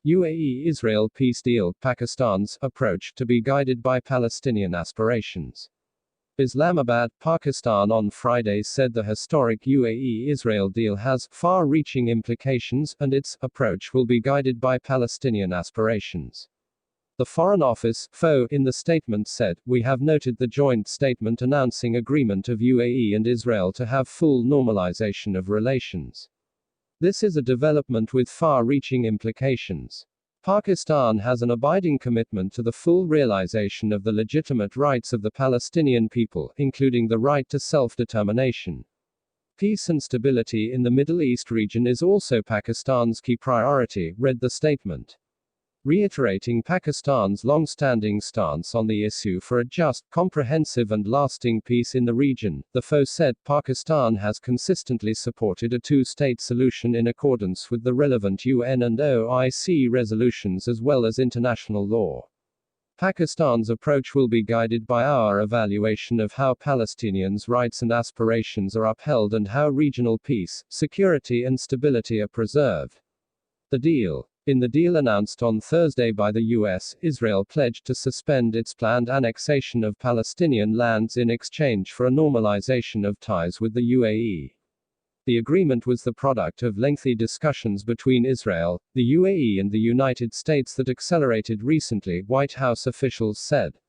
UAE Israel peace deal, Pakistan's approach to be guided by Palestinian aspirations. Islamabad, Pakistan on Friday said the historic UAE Israel deal has far reaching implications and its approach will be guided by Palestinian aspirations. The Foreign Office, FO, in the statement said, "We have noted the joint statement announcing agreement of UAE and Israel to have full normalization of relations. This is a development with far-reaching implications. Pakistan has an abiding commitment to the full realization of the legitimate rights of the Palestinian people, including the right to self-determination. Peace and stability in the Middle East region is also Pakistan's key priority," read the statement. Reiterating Pakistan's long-standing stance on the issue for a just, comprehensive and lasting peace in the region, the FO said Pakistan has consistently supported a two-state solution in accordance with the relevant UN and OIC resolutions as well as international law. Pakistan's approach will be guided by our evaluation of how Palestinians' rights and aspirations are upheld and how regional peace, security and stability are preserved. The deal. In the deal announced on Thursday by the US, Israel pledged to suspend its planned annexation of Palestinian lands in exchange for a normalization of ties with the UAE. The agreement was the product of lengthy discussions between Israel, the UAE and the United States that accelerated recently, White House officials said.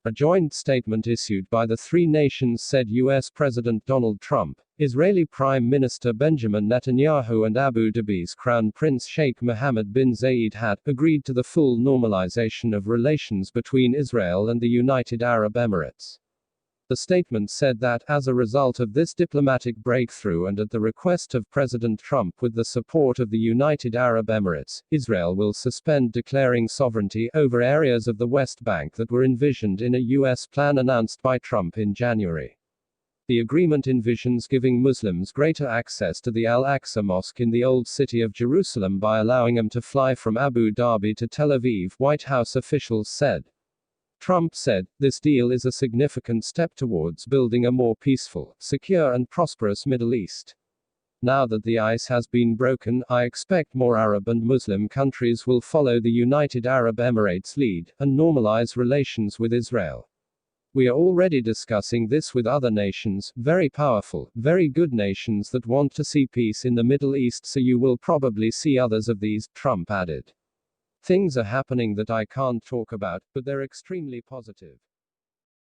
A joint statement issued by the three nations said U.S. President Donald Trump, Israeli Prime Minister Benjamin Netanyahu and Abu Dhabi's Crown Prince Sheikh Mohammed bin Zayed had agreed to the full normalization of relations between Israel and the United Arab Emirates. The statement said that, as a result of this diplomatic breakthrough and at the request of President Trump with the support of the United Arab Emirates, Israel will suspend declaring sovereignty over areas of the West Bank that were envisioned in a U.S. plan announced by Trump in January. The agreement envisions giving Muslims greater access to the Al-Aqsa Mosque in the Old City of Jerusalem by allowing them to fly from Abu Dhabi to Tel Aviv, White House officials said. Trump said, "This deal is a significant step towards building a more peaceful, secure and prosperous Middle East. Now that the ice has been broken, I expect more Arab and Muslim countries will follow the United Arab Emirates' lead, and normalize relations with Israel. We are already discussing this with other nations, very powerful, very good nations that want to see peace in the Middle East, so you will probably see others of these," Trump added. "Things are happening that I can't talk about, but they're extremely positive.